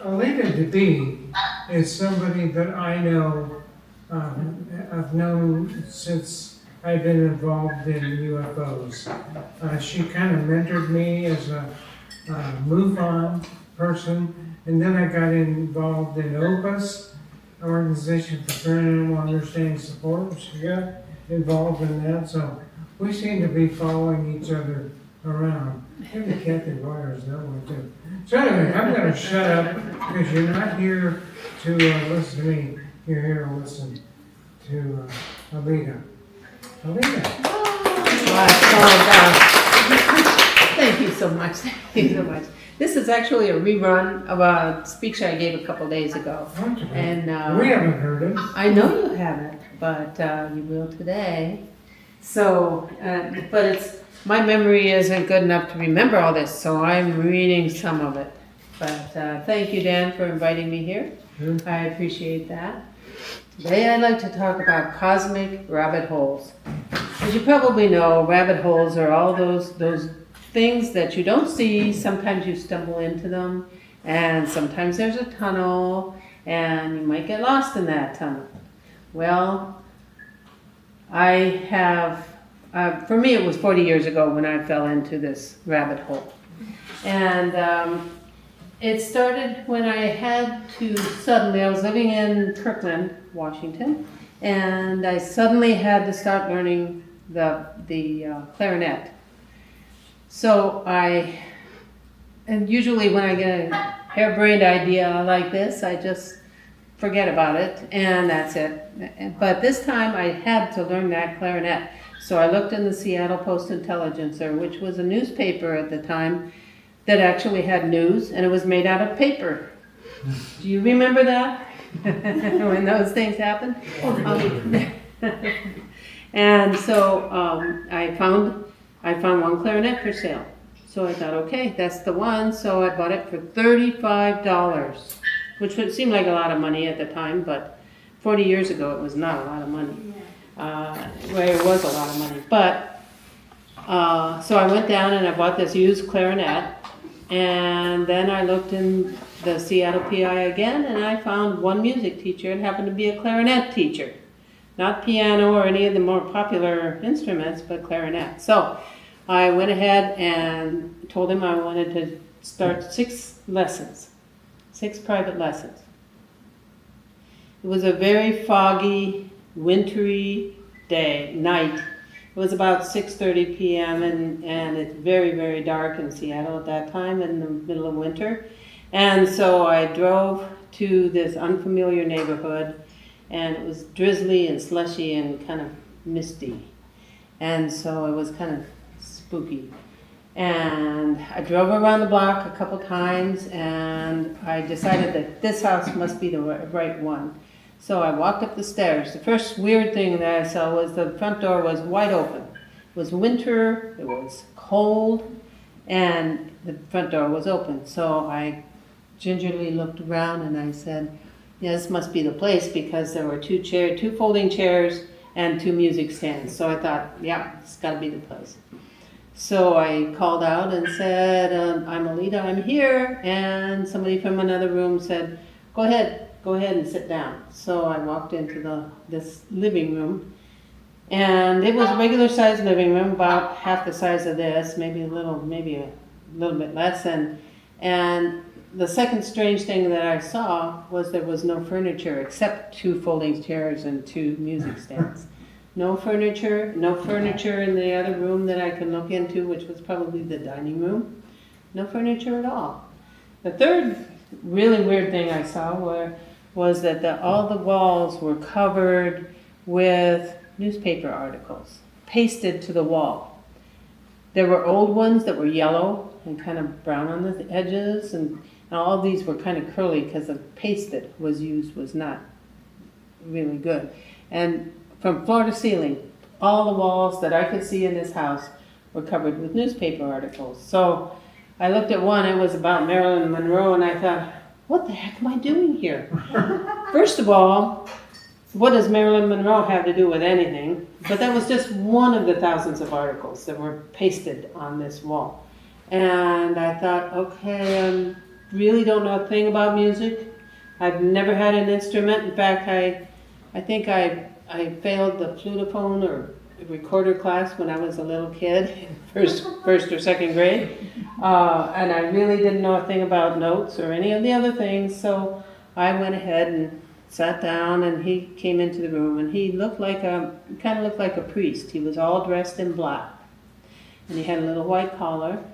Aleta DeBee is somebody that I know, I've known since I've been involved in UFOs. She kind of mentored me as a move-on person, and then I got involved in OPUS, Organization for Paranormal Understanding Support. She got involved in that, so we seem to be following each other around. Maybe Kathy Wires that one too. So anyway, I'm going to shut up because you're not here to listen to me. You're here to listen to Aleta. Aleta. Thank you so much. Thank you so much. This is actually a rerun of a speech I gave a couple days ago. And we haven't heard it. I know you haven't, but you will today. So, but it's my memory isn't good enough to remember all this, so I'm reading some of it. But thank you, Dan, for inviting me here. I appreciate that. Today I'd like to talk about cosmic rabbit holes. As you probably know, rabbit holes are all those things that you don't see. Sometimes you stumble into them, and sometimes there's a tunnel, and you might get lost in that tunnel. Well, I have, for me it was 40 years ago when I fell into this rabbit hole. And it started when I had to I was living in Kirkland, Washington, and I suddenly had to start learning the clarinet. So and usually when I get a harebrained idea like this, I just forget about it, and that's it. But this time I had to learn that clarinet. So I looked in the Seattle Post-Intelligencer, which was a newspaper at the time that actually had news, and it was made out of paper. Do you remember that? When those things happened? And so I found one clarinet for sale. So I thought, okay, that's the one. So I bought it for $35, which would seem like a lot of money at the time, but 40 years ago it was not a lot of money. Well, it was a lot of money. But so I went down and I bought this used clarinet, and then I looked in the Seattle PI again, and I found one music teacher. It happened to be a clarinet teacher. Not piano or any of the more popular instruments, but clarinet. So I went ahead and told him I wanted to start 6 private lessons. It was a very foggy, wintry night. It was about 6:30 p.m. and it's very, very dark in Seattle at that time in the middle of winter. And so I drove to this unfamiliar neighborhood, and it was drizzly and slushy and kind of misty. And so it was kind of spooky. And I drove around the block a couple times, and I decided that this house must be the right one. So I walked up the stairs. The first weird thing that I saw was the front door was wide open. It was winter, it was cold, and the front door was open. So I gingerly looked around and I said, yeah, this must be the place, because there were 2 folding chairs and 2 music stands. So I thought, yeah, it's got to be the place. So I called out and said, I'm Aleta, I'm here. And somebody from another room said, go ahead and sit down. So I walked into this living room, and it was a regular sized living room, about half the size of this, maybe a little bit less. And the second strange thing that I saw was there was no furniture except 2 folding chairs and 2 music stands. No furniture in the other room that I could look into, which was probably the dining room. No furniture at all. The third really weird thing I saw was that all the walls were covered with newspaper articles, pasted to the wall. There were old ones that were yellow and kind of brown on the edges, and all of these were kind of curly because the paste that was used was not really good. And from floor to ceiling, all the walls that I could see in this house were covered with newspaper articles. So I looked at one, it was about Marilyn Monroe, and I thought, what the heck am I doing here? First of all, what does Marilyn Monroe have to do with anything? But that was just one of the thousands of articles that were pasted on this wall. And I thought, okay, really don't know a thing about music. I've never had an instrument. In fact, I think I failed the flutophone or recorder class when I was a little kid, in first or second grade. And I really didn't know a thing about notes or any of the other things, so I went ahead and sat down, and he came into the room, and he kind of looked like a priest. He was all dressed in black, and he had a little white collar,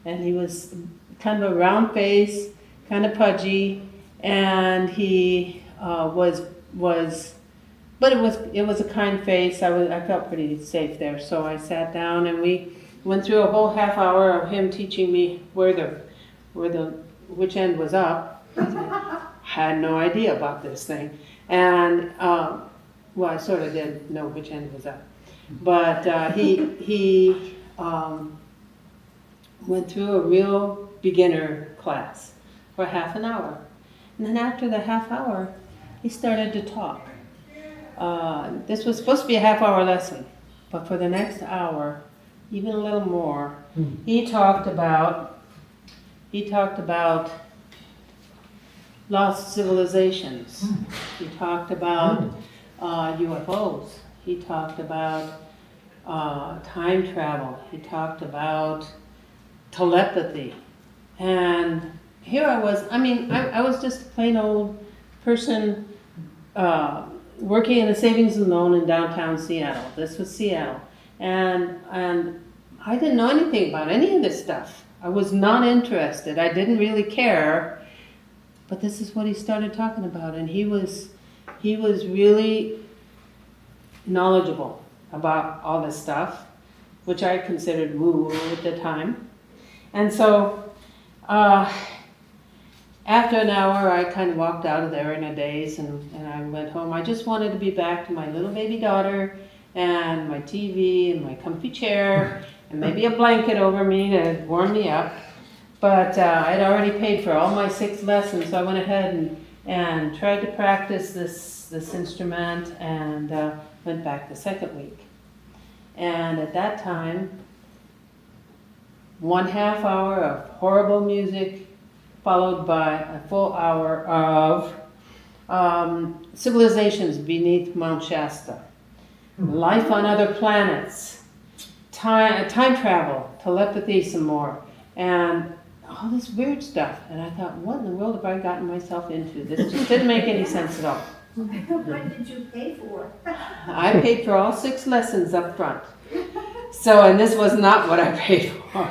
and he was kind of a round face, kind of pudgy, and he but it was a kind face. I felt pretty safe there, so I sat down, and we went through a whole half hour of him teaching me which end was up. Had no idea about this thing, and well, I sort of did know which end was up, but he went through a real beginner class for half an hour, and then after the half hour, he started to talk. This was supposed to be a half-hour lesson, but for the next hour, even a little more, he talked about lost civilizations. He talked about UFOs. He talked about time travel. He talked about telepathy. And here I was, I was just a plain old person working in a savings and loan in downtown Seattle. This was Seattle. And I didn't know anything about any of this stuff. I was not interested. I didn't really care. But this is what he started talking about, and he was really knowledgeable about all this stuff, which I considered woo-woo at the time. And so after an hour, I kind of walked out of there in a daze, and I went home. I just wanted to be back to my little baby daughter and my TV and my comfy chair and maybe a blanket over me to warm me up. But I'd already paid for all my 6 lessons, so I went ahead and tried to practice this instrument, and went back the second week. And at that time, 1/2 hour of horrible music, followed by a full hour of civilizations beneath Mount Shasta, life on other planets, time travel, telepathy some more, and all this weird stuff. And I thought, what in the world have I gotten myself into? This just didn't make any sense at all. What did you pay for? I paid for all 6 lessons up front. So, and this was not what I paid for.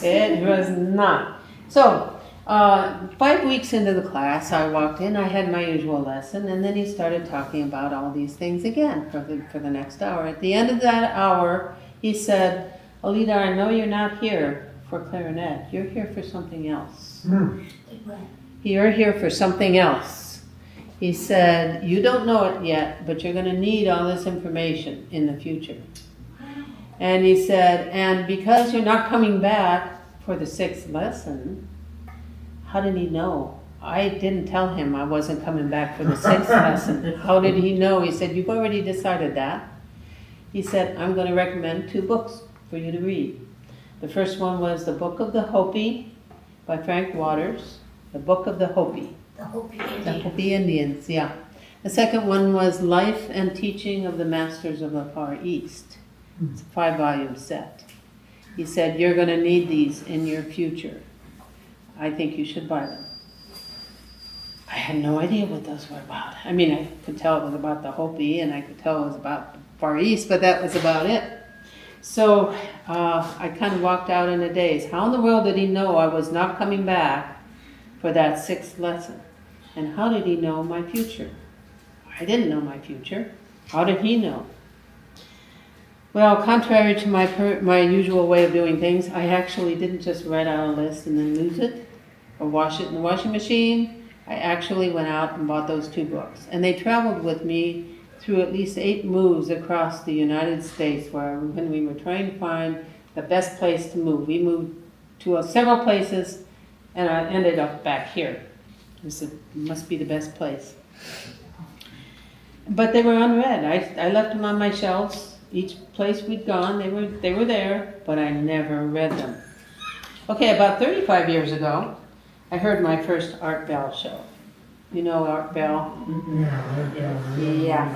It was not. So, 5 weeks into the class, I walked in, I had my usual lesson, and then he started talking about all these things again for the next hour. At the end of that hour, he said, Aleta, I know you're not here for clarinet. You're here for something else. You're here for something else. He said, you don't know it yet, but you're going to need all this information in the future. And he said, and because you're not coming back for the 6th lesson, how did he know? I didn't tell him I wasn't coming back for the 6th lesson. How did he know? He said, you've already decided that. He said, I'm going to recommend 2 books for you to read. The first one was The Book of the Hopi by Frank Waters. The Book of the Hopi. The Hopi Indians. The Hopi Indians, yeah. The second one was Life and Teaching of the Masters of the Far East. It's a 5-volume set. He said, you're going to need these in your future. I think you should buy them. I had no idea what those were about. I mean, I could tell it was about the Hopi, and I could tell it was about the Far East, but that was about it. So I kind of walked out in a daze. How in the world did he know I was not coming back for that 6th lesson? And how did he know my future? I didn't know my future. How did he know? Well, contrary to my usual way of doing things, I actually didn't just write out a list and then lose it or wash it in the washing machine. I actually went out and bought those 2 books. And they traveled with me through at least 8 moves across the United States when we were trying to find the best place to move. We moved to several places, and I ended up back here. It must be the best place. But they were unread. I left them on my shelves. Each place we'd gone, they were there, but I never read them. Okay, about 35 years ago, I heard my first Art Bell show. You know Art Bell? Yeah.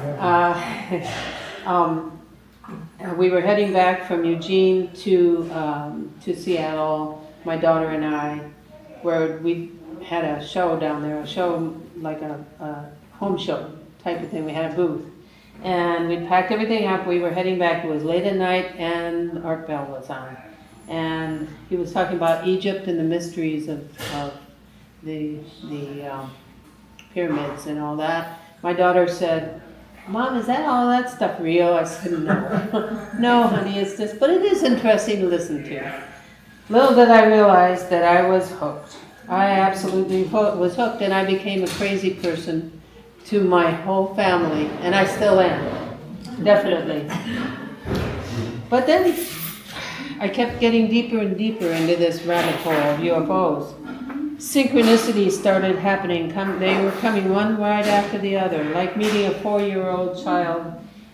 We were heading back from Eugene to Seattle, my daughter and I, where we had a show down there, a show like a home show type of thing. We had a booth. And we packed everything up. We were heading back. It was late at night, and Art Bell was on. And he was talking about Egypt and the mysteries of the pyramids and all that. My daughter said, "Mom, is that all that stuff real?" I said, "No." "No, honey, it's just, but it is interesting to listen to." Little did I realize that I was hooked. I absolutely was hooked, and I became a crazy person to my whole family, and I still am, definitely. But then I kept getting deeper and deeper into this rabbit hole of UFOs. Synchronicities started happening. They were coming one right after the other, like meeting a 4-year-old child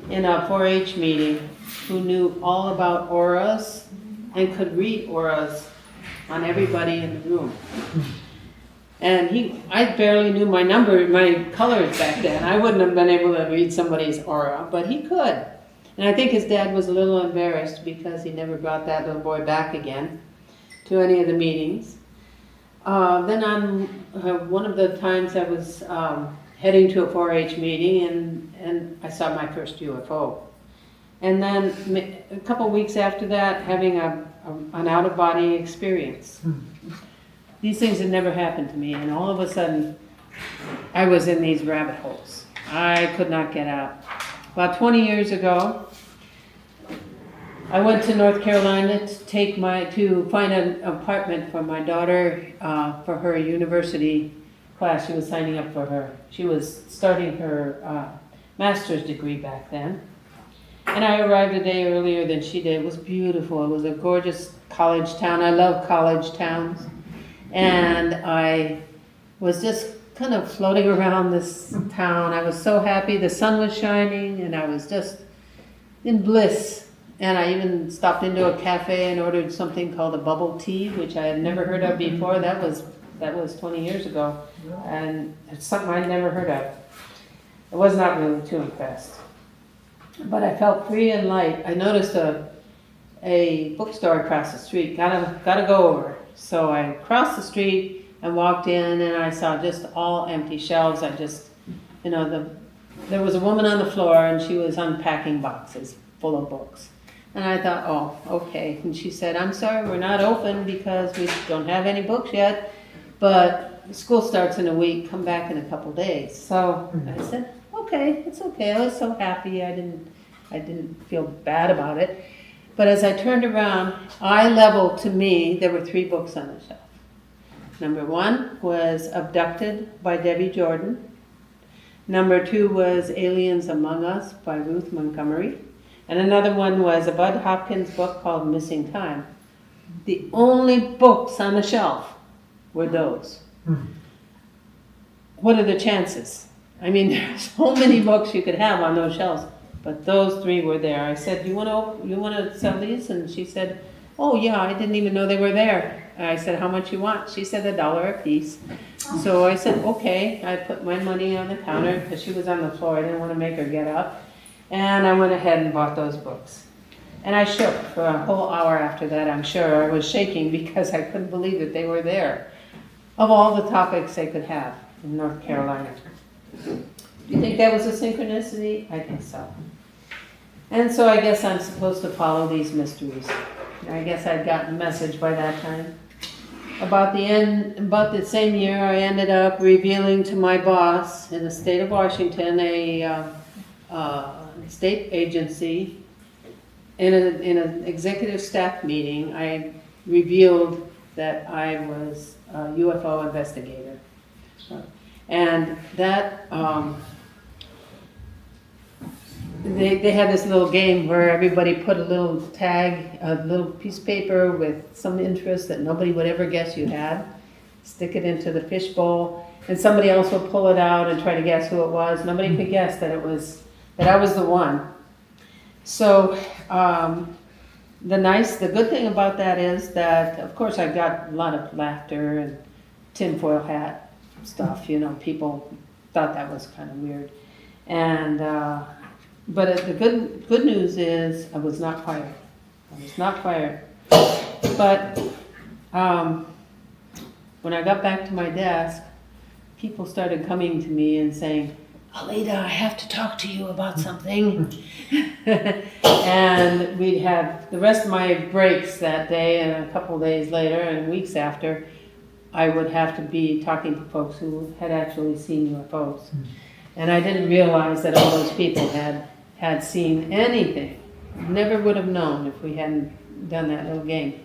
in a 4-H meeting who knew all about auras and could read auras on everybody in the room. And I barely knew my colors back then. I wouldn't have been able to read somebody's aura, but he could. And I think his dad was a little embarrassed because he never brought that little boy back again to any of the meetings. Then on one of the times I was heading to a 4-H meeting, and I saw my first UFO. And then a couple weeks after that, having an out-of-body experience. These things had never happened to me, and all of a sudden, I was in these rabbit holes. I could not get out. About 20 years ago, I went to North Carolina to find an apartment for my daughter for her university class. She was signing up for her. She was starting her master's degree back then. And I arrived a day earlier than she did. It was beautiful. It was a gorgeous college town. I love college towns. And I was just kind of floating around this town. I was so happy. The sun was shining, and I was just in bliss. And I even stopped into a cafe and ordered something called a bubble tea, which I had never heard of before. That was 20 years ago, and it's something I'd never heard of. I was not really too impressed, but I felt free and light. I noticed a bookstore across the street. Gotta go over. So I crossed the street and walked in, and I saw just all empty shelves. There was a woman on the floor, and she was unpacking boxes full of books. And I thought, oh, okay. And she said, "I'm sorry, we're not open because we don't have any books yet, but school starts in a week. Come back in a couple days." So I said, okay, it's okay. I was so happy. I didn't feel bad about it. But as I turned around, eye level to me, there were 3 books on the shelf. Number 1 was Abducted by Debbie Jordan. Number 2 was Aliens Among Us by Ruth Montgomery. And another one was a Bud Hopkins book called Missing Time. The only books on the shelf were those. What are the chances? I mean, there's so many books you could have on those shelves. But those 3 were there. I said, you want to sell these? And she said, "Oh yeah, I didn't even know they were there." I said, "How much you want?" She said, $1 a piece. So I said, okay. I put my money on the counter because she was on the floor. I didn't want to make her get up. And I went ahead and bought those books. And I shook for a whole hour after that, I'm sure. I was shaking because I couldn't believe that they were there. Of all the topics they could have in North Carolina. Do you think that was a synchronicity? I think so. And so I guess I'm supposed to follow these mysteries. I guess I'd gotten a message by that time. About the same year, I ended up revealing to my boss in the state of Washington, a state agency, in an executive staff meeting, I revealed that I was a UFO investigator. And that they had this little game where everybody put a little tag, a little piece of paper with some interest that nobody would ever guess you had, stick it into the fishbowl, and somebody else would pull it out and try to guess who it was. Nobody could guess that I was the one. So the good thing about that is that, of course, I got a lot of laughter, tinfoil hat stuff, you know, people thought that was kind of weird. And, but the good news is I was not fired. I was not fired. But when I got back to my desk, people started coming to me and saying, Aleta, I have to talk to you about something. And we'd have the rest of my breaks that day, and a couple of days later and weeks after, I would have to be talking to folks who had actually seen UFOs. And I didn't realize that all those people had seen anything. Never would have known if we hadn't done that little game.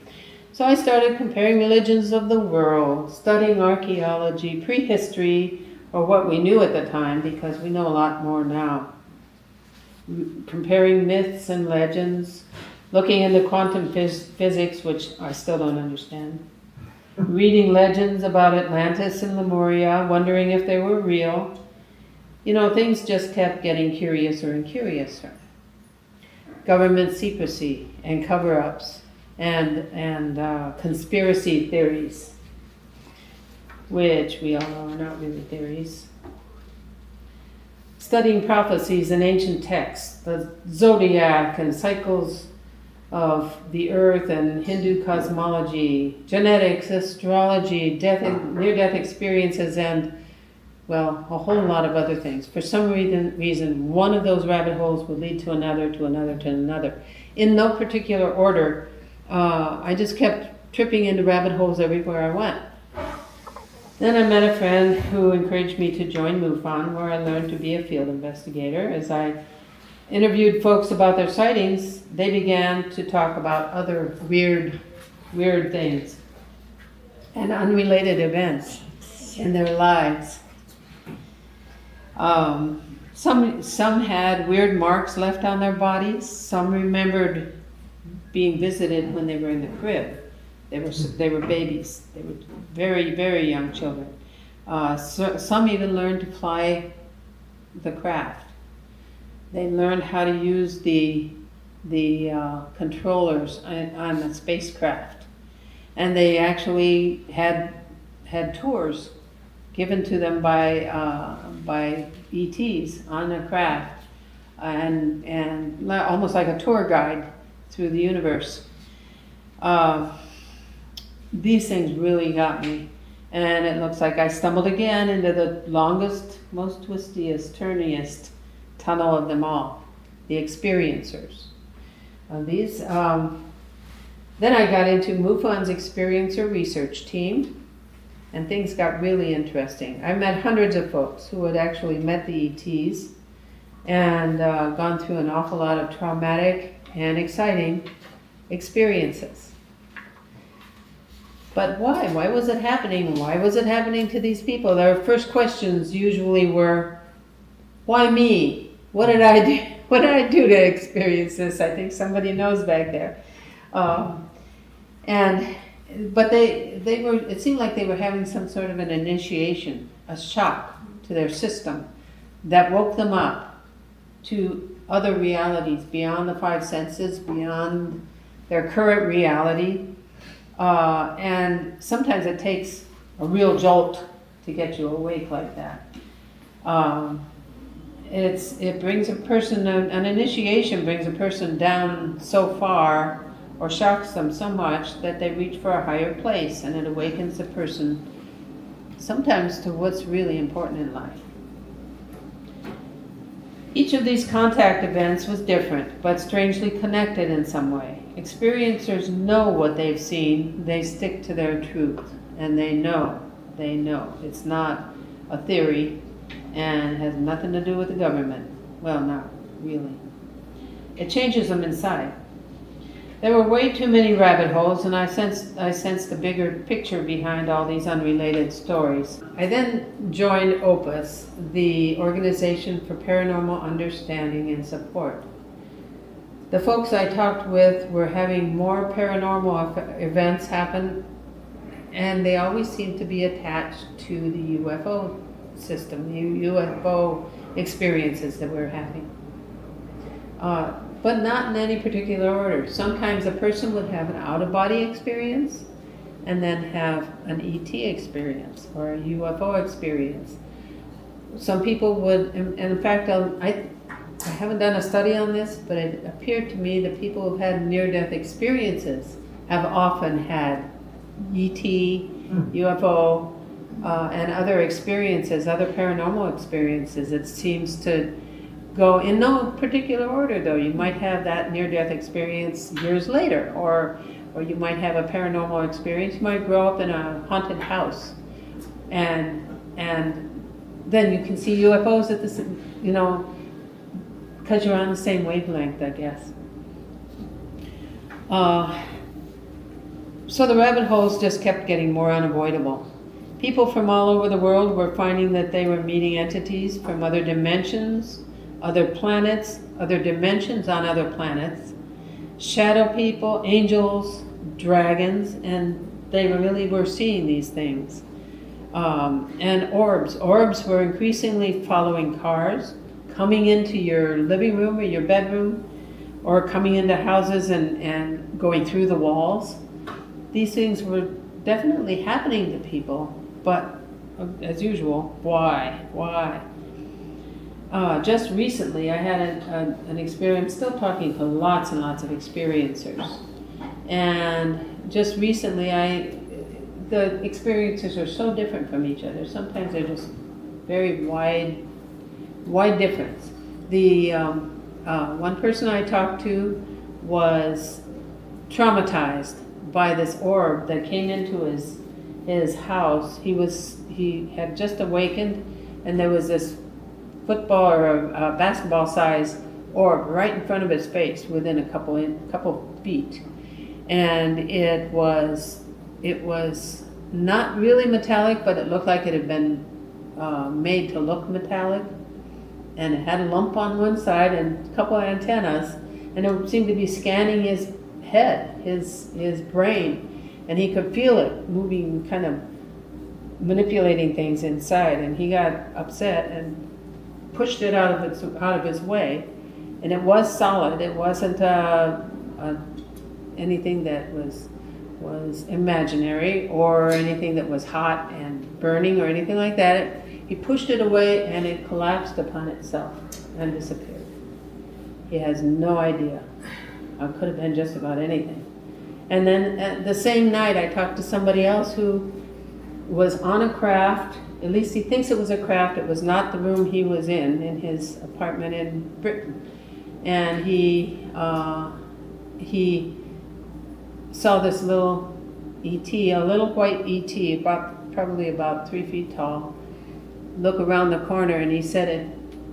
So I started comparing religions of the world, studying archaeology, prehistory, or what we knew at the time, because we know a lot more now. Comparing myths and legends, looking into quantum physics, which I still don't understand. Reading legends about Atlantis and Lemuria, wondering if they were real. You know, things just kept getting curiouser and curiouser. Government secrecy and cover-ups and conspiracy theories, which we all know are not really theories. Studying prophecies in ancient texts, the zodiac and cycles of the earth and Hindu cosmology, genetics, astrology, near-death experiences, and, well, a whole lot of other things. For some reason, one of those rabbit holes would lead to another, to another, to another. In no particular order, I just kept tripping into rabbit holes everywhere I went. Then I met a friend who encouraged me to join MUFON, where I learned to be a field investigator. As I interviewed folks about their sightings, they began to talk about other weird things and unrelated events in their lives. Some had weird marks left on their bodies. Some remembered being visited when they were in the crib. They were babies. They were very, very young children. Some even learned to fly the craft. They learned how to use the controllers on the spacecraft, and they actually had tours given to them by ETs on the craft, and almost like a tour guide through the universe. These things really got me, and it looks like I stumbled again into the longest, most twistiest, turniest tunnel of them all, the experiencers. Then I got into MUFON's experiencer research team, and things got really interesting. I met hundreds of folks who had actually met the ETs and gone through an awful lot of traumatic and exciting experiences. But why? Why was it happening? Why was it happening to these people? Their first questions usually were, why me? What did I do? What did I do to experience this? I think somebody knows back there. But they were, it seemed like they were having some sort of an initiation, a shock to their system that woke them up to other realities beyond the five senses, beyond their current reality. And sometimes it takes a real jolt to get you awake like that. It brings a person, an initiation brings a person down so far or shocks them so much that they reach for a higher place, and it awakens the person sometimes to what's really important in life. Each of these contact events was different, but strangely connected in some way. Experiencers know what they've seen, they stick to their truth, and they know. It's not a theory and has nothing to do with the government. Well, not really. It changes them inside. There were way too many rabbit holes, and I sensed the bigger picture behind all these unrelated stories. I then joined OPUS, the Organization for Paranormal Understanding and Support. The folks I talked with were having more paranormal events happen, and they always seemed to be attached to the UFO system, the UFO experiences that we're having. But not in any particular order. Sometimes a person would have an out-of-body experience, and then have an ET experience or a UFO experience. Some people would, and in fact, I haven't done a study on this, but it appeared to me that people who've had near-death experiences have often had ET, UFO, and other experiences, other paranormal experiences. It seems to go in no particular order, though. You might have that near-death experience years later, or you might have a paranormal experience. You might grow up in a haunted house, and then you can see UFOs at this, because you're on the same wavelength, I guess. So the rabbit holes just kept getting more unavoidable. People from all over the world were finding that they were meeting entities from other dimensions, other planets, other dimensions on other planets, shadow people, angels, dragons, and they really were seeing these things. And orbs. Orbs were increasingly following cars, coming into your living room or your bedroom, or coming into houses and going through the walls. These things were definitely happening to people, but as usual, why? Just recently I had an experience, still talking to lots and lots of experiencers, and just recently the experiences are so different from each other. Sometimes they're just very wide difference. The one person I talked to was traumatized by this orb that came into his house. He had just awakened, and there was this football or a basketball size orb right in front of his face within a couple feet, and it was not really metallic, but it looked like it had been made to look metallic, and it had a lump on one side and a couple of antennas, and it seemed to be scanning his head, his brain, and he could feel it moving, kind of manipulating things inside, and he got upset and pushed it out of his way. And it was solid. It wasn't anything that was imaginary or anything that was hot and burning or anything like that. He pushed it away and it collapsed upon itself and disappeared. He has no idea. It could have been just about anything. And then the same night I talked to somebody else who was on a craft. At least he thinks it was a craft. It was not the room he was in his apartment in Britain. And he saw this little ET, a little white ET, probably about 3 feet tall, look around the corner, and he said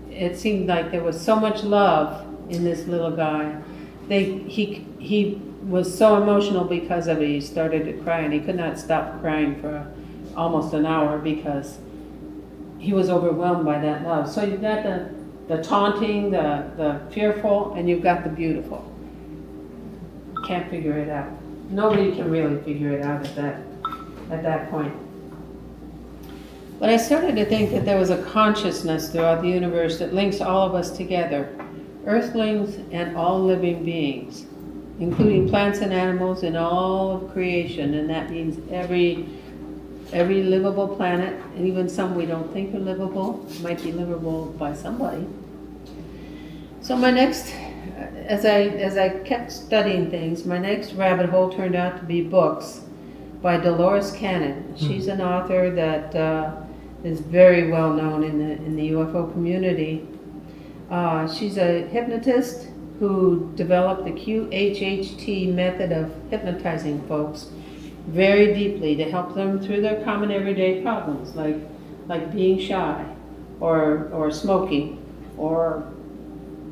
it seemed like there was so much love in this little guy. He was so emotional because of it. He started to cry, and he could not stop crying for almost an hour because he was overwhelmed by that love. So you've got the taunting, the fearful, and you've got the beautiful. Can't figure it out. Nobody can really figure it out at that point. But I started to think that there was a consciousness throughout the universe that links all of us together, earthlings and all living beings, including plants and animals in all of creation, and that means every livable planet, and even some we don't think are livable, might be livable by somebody. So my next, as I kept studying things, my next rabbit hole turned out to be books by Dolores Cannon. She's an author that is very well known in the UFO community. She's a hypnotist who developed the QHHT method of hypnotizing folks very deeply to help them through their common everyday problems, like being shy, or smoking, or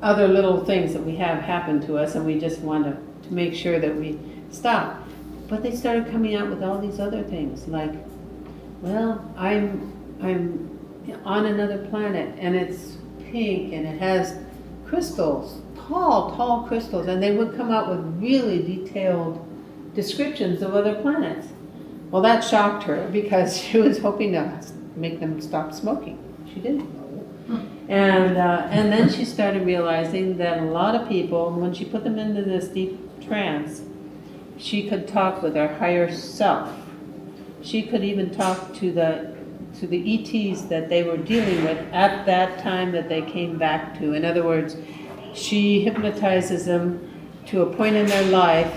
other little things that we have happen to us, and we just want to make sure that we stop. But they started coming out with all these other things, like, well, I'm on another planet, and it's pink, and it has crystals, tall crystals, and they would come out with really detailed descriptions of other planets. Well, that shocked her because she was hoping to make them stop smoking. She didn't know. And then she started realizing that a lot of people, when she put them into this deep trance, she could talk with her higher self. She could even talk to the ETs that they were dealing with at that time that they came back to. In other words, she hypnotizes them to a point in their life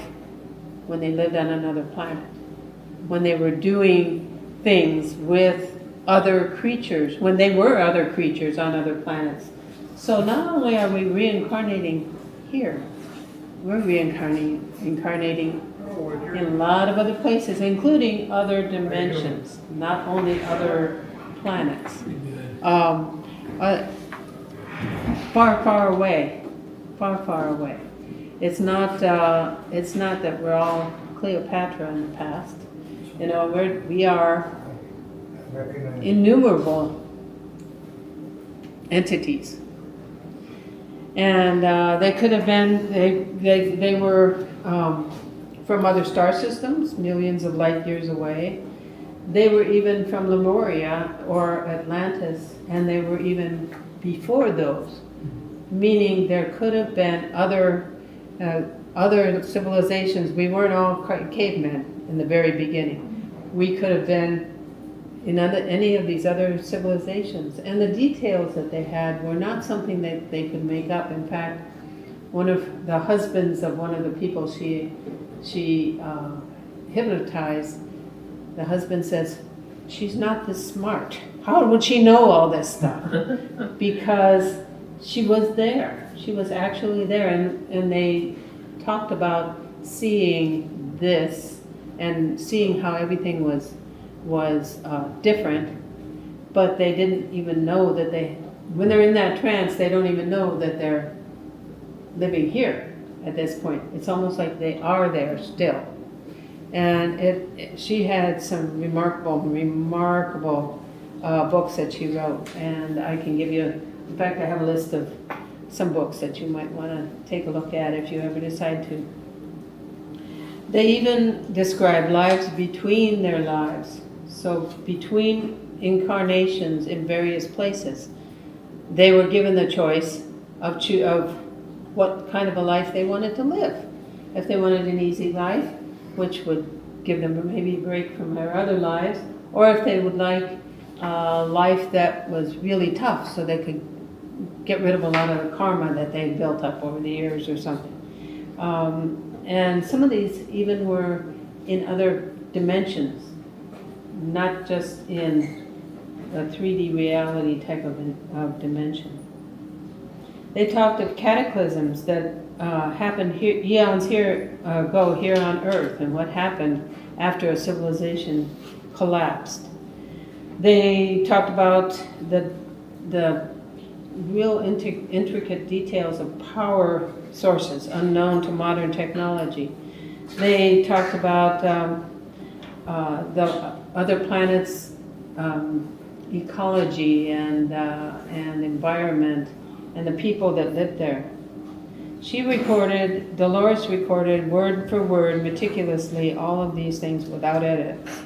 when they lived on another planet, when they were doing things with other creatures, when they were other creatures on other planets. So not only are we reincarnating here, we're reincarnating in a lot of other places, including other dimensions, not only other planets. Far, far away, far, far away. It's not that we're all Cleopatra in the past. You know, we are innumerable entities. And they could have been, they were from other star systems, millions of light years away. They were even from Lemuria or Atlantis, and they were even before those, meaning there could have been other civilizations. We weren't all cavemen in the very beginning. We could have been in any of these other civilizations. And the details that they had were not something that they could make up. In fact, one of the husbands of one of the people she hypnotized, the husband says, "She's not this smart. How would she know all this stuff?" Because she was there. She was actually there. And they talked about seeing this and seeing how everything was different, but they didn't even know that when they're in that trance, they don't even know that they're living here at this point. It's almost like they are there still. And she had some remarkable books that she wrote, and I can give you, in fact, I have a list of some books that you might want to take a look at if you ever decide to. They even describe lives between their lives. So between incarnations in various places, they were given the choice of what kind of a life they wanted to live. If they wanted an easy life, which would give them maybe a break from their other lives, or if they would like a life that was really tough so they could get rid of a lot of the karma that they built up over the years or something. And some of these even were in other dimensions, not just in a 3D reality type of dimension. They talked of cataclysms that happened here, eons ago here on Earth, and what happened after a civilization collapsed. They talked about the real intricate details of power sources unknown to modern technology. They talked about the other planets' ecology and environment and the people that lived there. Dolores recorded word for word, meticulously, all of these things without edits.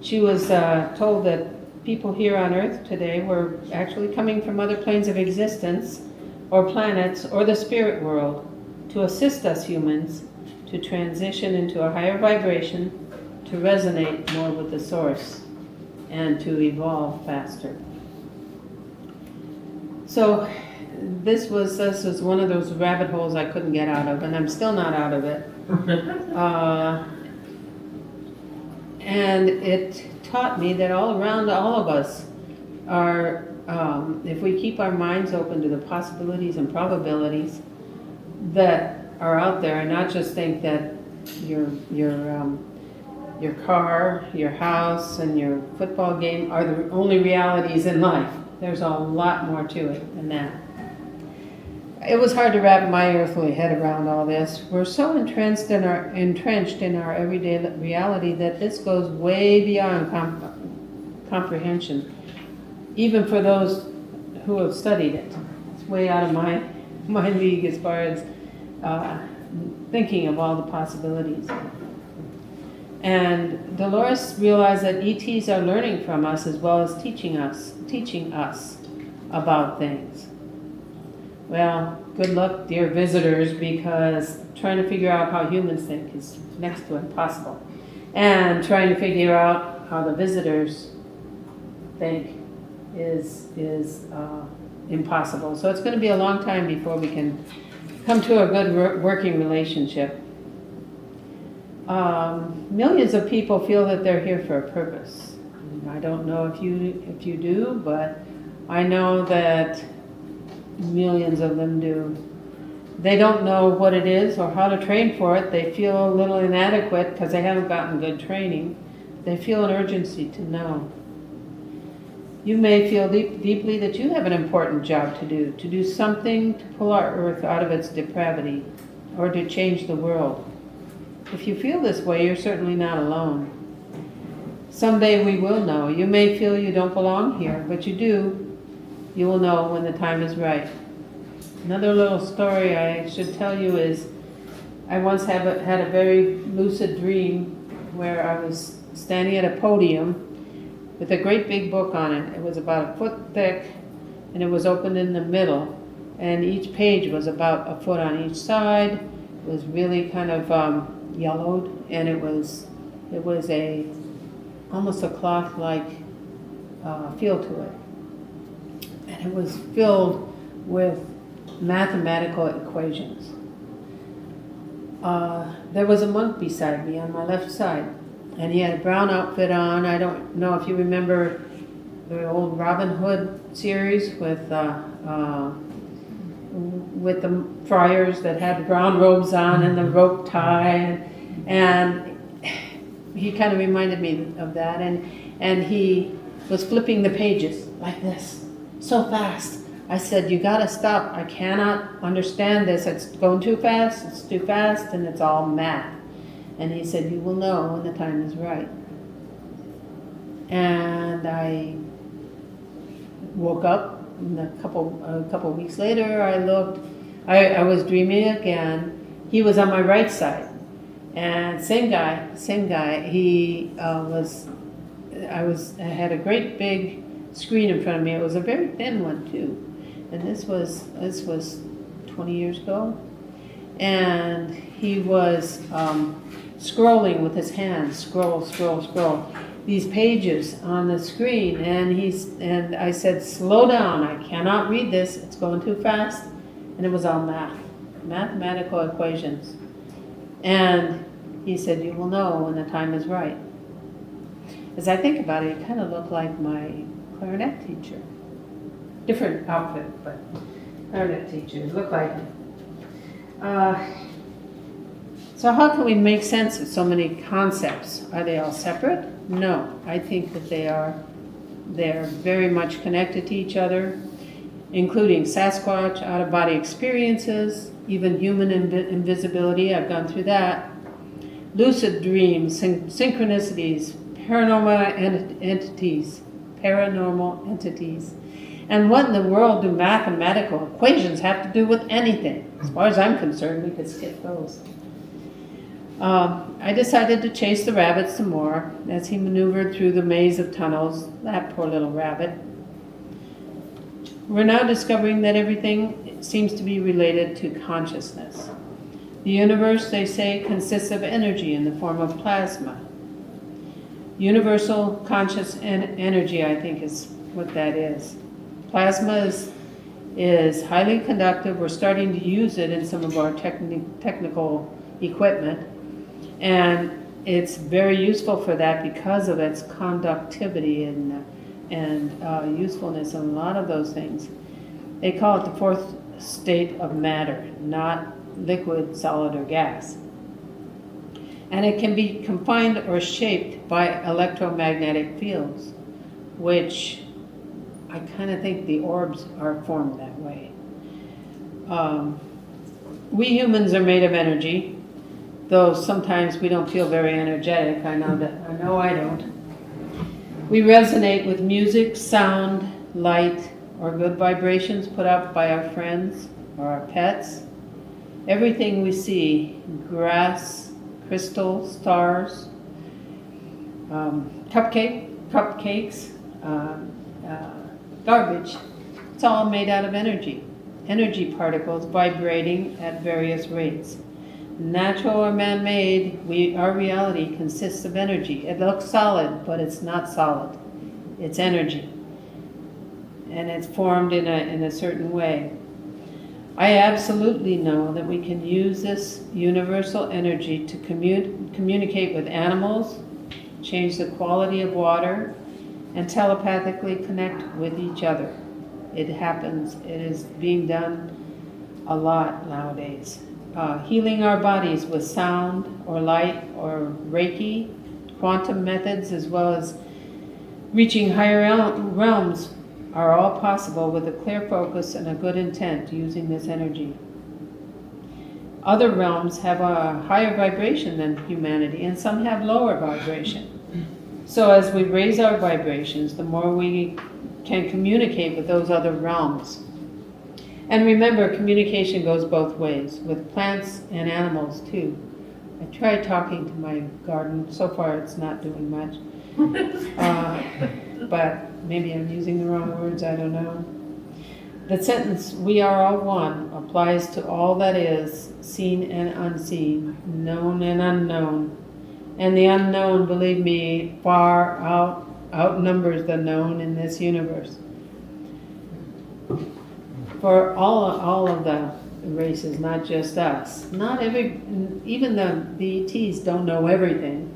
She was told that people here on Earth today were actually coming from other planes of existence or planets or the spirit world to assist us humans to transition into a higher vibration, to resonate more with the source, and to evolve faster. So this was one of those rabbit holes I couldn't get out of, and I'm still not out of it. And it taught me that all around all of us are, if we keep our minds open to the possibilities and probabilities that are out there, and not just think that your car, your house, and your football game are the only realities in life. There's a lot more to it than that. It was hard to wrap my earthly head around all this. We're so entrenched in our everyday reality that this goes way beyond comprehension, even for those who have studied it. It's way out of my league as far as thinking of all the possibilities. And Dolores realized that ETs are learning from us as well as teaching us about things. Well, good luck, dear visitors, because trying to figure out how humans think is next to impossible. And trying to figure out how the visitors think is impossible. So it's going to be a long time before we can come to a good working relationship. Millions of people feel that they're here for a purpose. I don't know if you do, but I know that millions of them do. They don't know what it is or how to train for it. They feel a little inadequate because they haven't gotten good training. They feel an urgency to know. You may feel deeply that you have an important job to do something to pull our earth out of its depravity or to change the world. If you feel this way, you're certainly not alone. Someday we will know. You may feel you don't belong here, but you do. You will know when the time is right. Another little story I should tell you is I once had a very lucid dream where I was standing at a podium with a great big book on it. It was about a foot thick and it was opened in the middle, and each page was about a foot on each side. It was really kind of yellowed, and it was almost a cloth-like feel to it. And it was filled with mathematical equations. There was a monk beside me on my left side, and he had a brown outfit on. I don't know if you remember the old Robin Hood series with the friars that had brown robes on and the rope tie, and he kind of reminded me of that, and he was flipping the pages like this, so fast. I said, you gotta stop. I cannot understand this. It's going too fast, and it's all math. And he said, you will know when the time is right. And I woke up, and a couple weeks later, I looked. I was dreaming again. He was on my right side, and same guy. I had a great big screen in front of me. It was a very thin one too, and this was 20 years ago, and he was scrolling with his hands, scroll these pages on the screen, and I said, slow down, I cannot read this, it's going too fast. And it was all mathematical equations. And he said, you will know when the time is right. As I think about it, it kind of looked like my clarinet teacher. Different outfit, but clarinet teacher, it looked like him. So how can we make sense of so many concepts? Are they all separate? No, I think that they are very much connected to each other, including Sasquatch, out-of-body experiences, even human invisibility. I've gone through that. Lucid dreams, synchronicities, paranormal entities. And what in the world do mathematical equations have to do with anything? As far as I'm concerned, we could skip those. I decided to chase the rabbit some more as he maneuvered through the maze of tunnels. That poor little rabbit. We're now discovering that everything seems to be related to consciousness. The universe, they say, consists of energy in the form of plasma. Universal conscious energy, I think, is what that is. Plasma is highly conductive. We're starting to use it in some of our technical equipment, and it's very useful for that because of its conductivity and usefulness in a lot of those things. They call it the fourth state of matter, not liquid, solid, or gas. And it can be confined or shaped by electromagnetic fields, which I kind of think the orbs are formed that way. We humans are made of energy, though sometimes we don't feel very energetic. I know I don't. We resonate with music, sound, light, or good vibrations put out by our friends or our pets. Everything we see, grass, crystal, stars, cupcakes, garbage, it's all made out of energy. energy particles vibrating at various rates. Natural or man-made, our reality consists of energy. It looks solid, but it's not solid. It's energy. And it's formed in a certain way. I absolutely know that we can use this universal energy to communicate with animals, change the quality of water, and telepathically connect with each other. It happens. It is being done a lot nowadays. Healing our bodies with sound or light or Reiki, quantum methods, as well as reaching higher realms are all possible with a clear focus and a good intent using this energy. Other realms have a higher vibration than humanity, and some have lower vibration. So as we raise our vibrations, the more we can communicate with those other realms. And remember, communication goes both ways, with plants and animals too. I tried talking to my garden. So far it's not doing much. But maybe I'm using the wrong words, I don't know. The sentence, "We are all one," applies to all that is, seen and unseen, known and unknown. And the unknown, believe me, far outnumbers the known in this universe. For all of the races, not just us. Even the ETs don't know everything.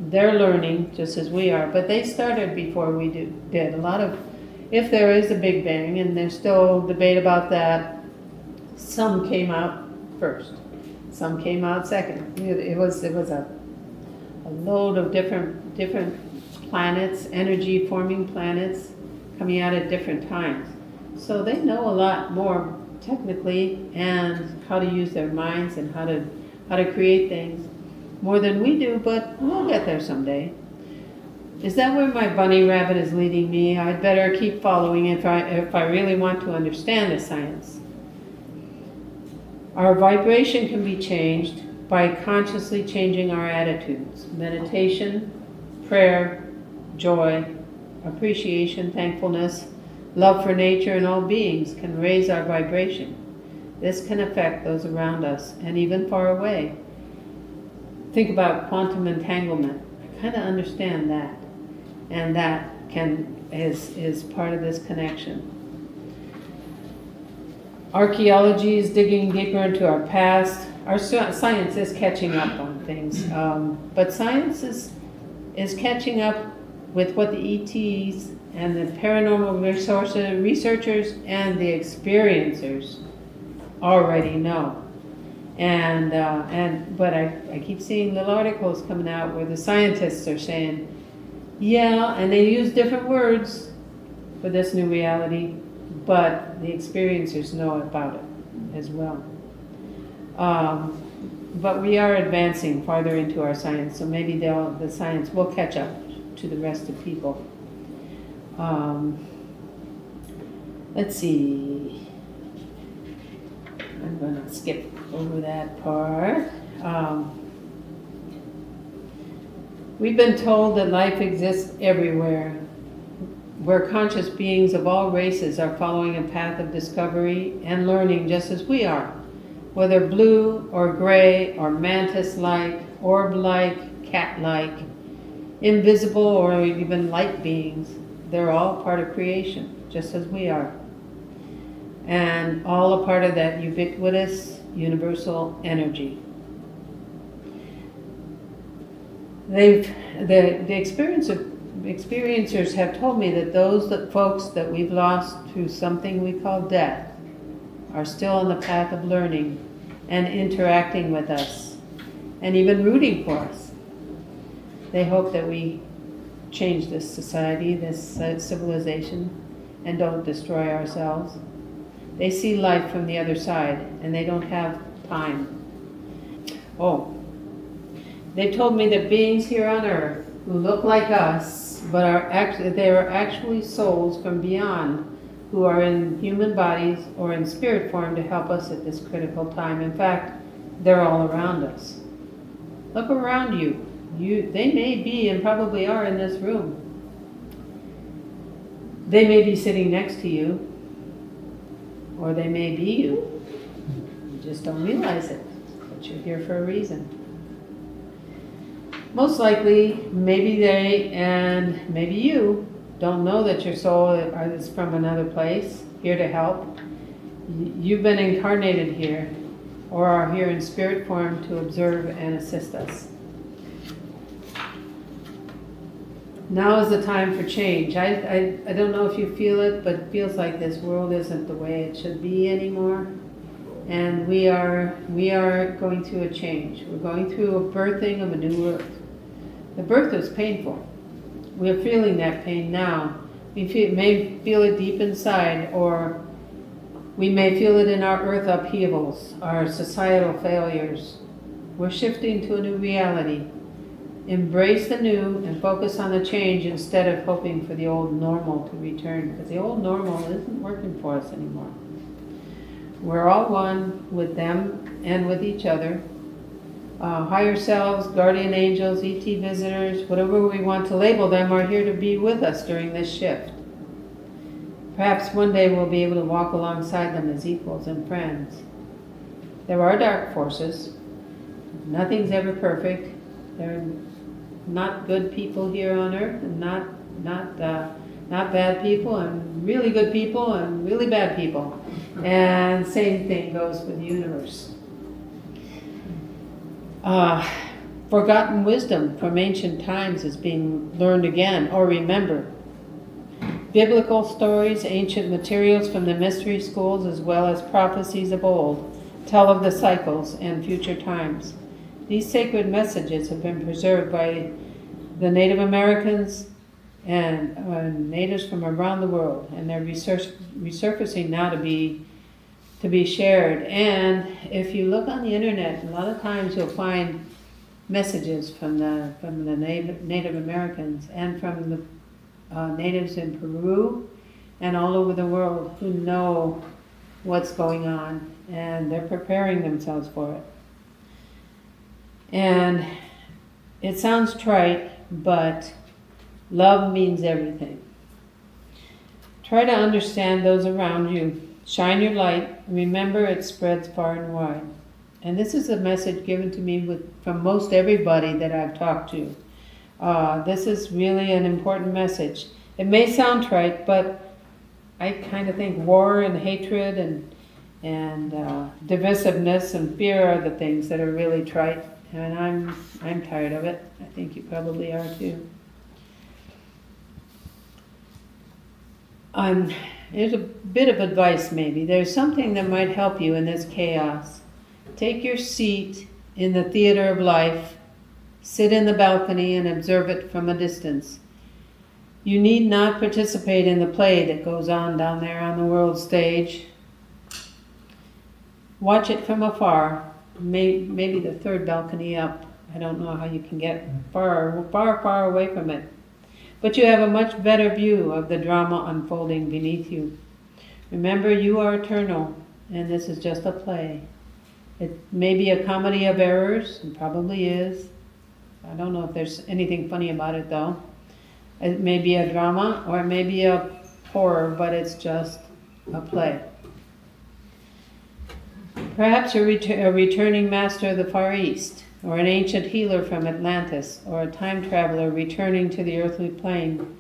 They're learning just as we are, but they started before we did. If there is a Big Bang, and there's still debate about that, some came out first, some came out second. It was a load of different planets, energy forming planets, coming out at different times. So they know a lot more technically, and how to use their minds and how to create things more than we do, but we'll get there someday. Is that where my bunny rabbit is leading me? I'd better keep following if I really want to understand the science. Our vibration can be changed by consciously changing our attitudes. Meditation, prayer, joy, appreciation, thankfulness, love for nature and all beings can raise our vibration. This can affect those around us and even far away. Think about quantum entanglement. I kind of understand that. And that is part of this connection. Archaeology is digging deeper into our past. Our science is catching up on things. But science is catching up with what the ETs and the paranormal researchers and the experiencers already know. But I keep seeing little articles coming out where the scientists are saying, yeah, and they use different words for this new reality, but the experiencers know about it as well. But we are advancing farther into our science, so maybe the science will catch up to the rest of people. Let's see. I'm going to skip over that part. We've been told that life exists everywhere, where conscious beings of all races are following a path of discovery and learning just as we are. Whether blue or gray or mantis-like, orb-like, cat-like, invisible or even light beings, they're all part of creation, just as we are. And all a part of that ubiquitous, universal energy. The experiencers have told me that folks that we've lost through something we call death are still on the path of learning and interacting with us and even rooting for us. They hope that we change this society, this civilization, and don't destroy ourselves. They see life from the other side, and they don't have time. Oh, they told me that beings here on Earth who look like us, but they are actually souls from beyond who are in human bodies or in spirit form to help us at this critical time. In fact, they're all around us. Look around you. They may be and probably are in this room. They may be sitting next to you, or they may be you. You just don't realize it, but you're here for a reason. Most likely, maybe they and maybe you don't know that your soul is from another place, here to help. You've been incarnated here, or are here in spirit form to observe and assist us. Now is the time for change. I don't know if you feel it, but it feels like this world isn't the way it should be anymore. And we are going through a change. We're going through a birthing of a new earth. The birth is painful. We're feeling that pain now. We may feel it deep inside, or we may feel it in our earth upheavals, our societal failures. We're shifting to a new reality. Embrace the new and focus on the change instead of hoping for the old normal to return, because the old normal isn't working for us anymore. We're all one with them and with each other. Higher selves, guardian angels, ET visitors, whatever we want to label them, are here to be with us during this shift. Perhaps one day we'll be able to walk alongside them as equals and friends. There are dark forces. Nothing's ever perfect. There are not good people here on earth, and not bad people, and really good people, and really bad people. And same thing goes with the universe. Forgotten wisdom from ancient times is being learned again or remembered. Biblical stories, ancient materials from the mystery schools, as well as prophecies of old, tell of the cycles and future times. These sacred messages have been preserved by the Native Americans and natives from around the world, and they're resurfacing now to be shared. And if you look on the internet, a lot of times you'll find messages from the Native Americans and from the natives in Peru and all over the world who know what's going on, and they're preparing themselves for it. And it sounds trite, but love means everything. Try to understand those around you. Shine your light. Remember, it spreads far and wide. And this is a message given to me from most everybody that I've talked to. This is really an important message. It may sound trite, but I kind of think war and hatred and divisiveness and fear are the things that are really trite. And I'm tired of it. I think you probably are too. Here's a bit of advice maybe. There's something that might help you in this chaos. Take your seat in the theater of life, sit in the balcony and observe it from a distance. You need not participate in the play that goes on down there on the world stage. Watch it from afar, maybe the third balcony up. I don't know how you can get far away from it. But you have a much better view of the drama unfolding beneath you. Remember, you are eternal, and this is just a play. It may be a comedy of errors, and probably is. I don't know if there's anything funny about it, though. It may be a drama, or it may be a horror, but it's just a play. Perhaps you're a returning master of the Far East, or an ancient healer from Atlantis, or a time traveler returning to the earthly plane.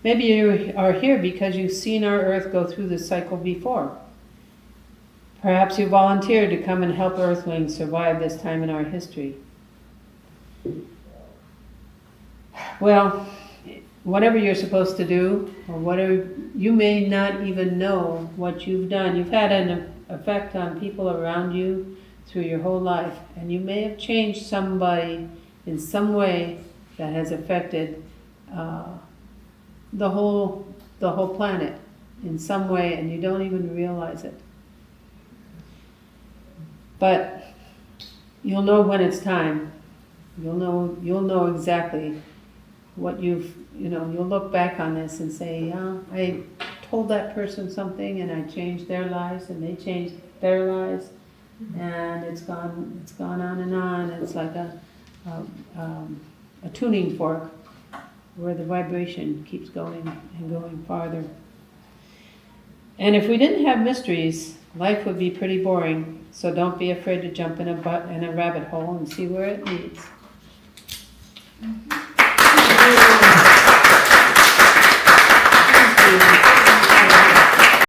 Maybe you are here because you've seen our earth go through this cycle before. Perhaps you volunteered to come and help earthlings survive this time in our history. Well, whatever you're supposed to do, or whatever, you may not even know what you've done. You've had an effect on people around you through your whole life, and you may have changed somebody in some way that has affected the whole planet in some way, and you don't even realize it. But you'll know when it's time. You'll know exactly what you'll look back on this and say, yeah, I told that person something and I changed their lives and they changed their lives, and it's gone on and on. It's like a tuning fork where the vibration keeps going and going farther. And if we didn't have mysteries, life would be pretty boring. So don't be afraid to jump in a rabbit hole and see where it leads.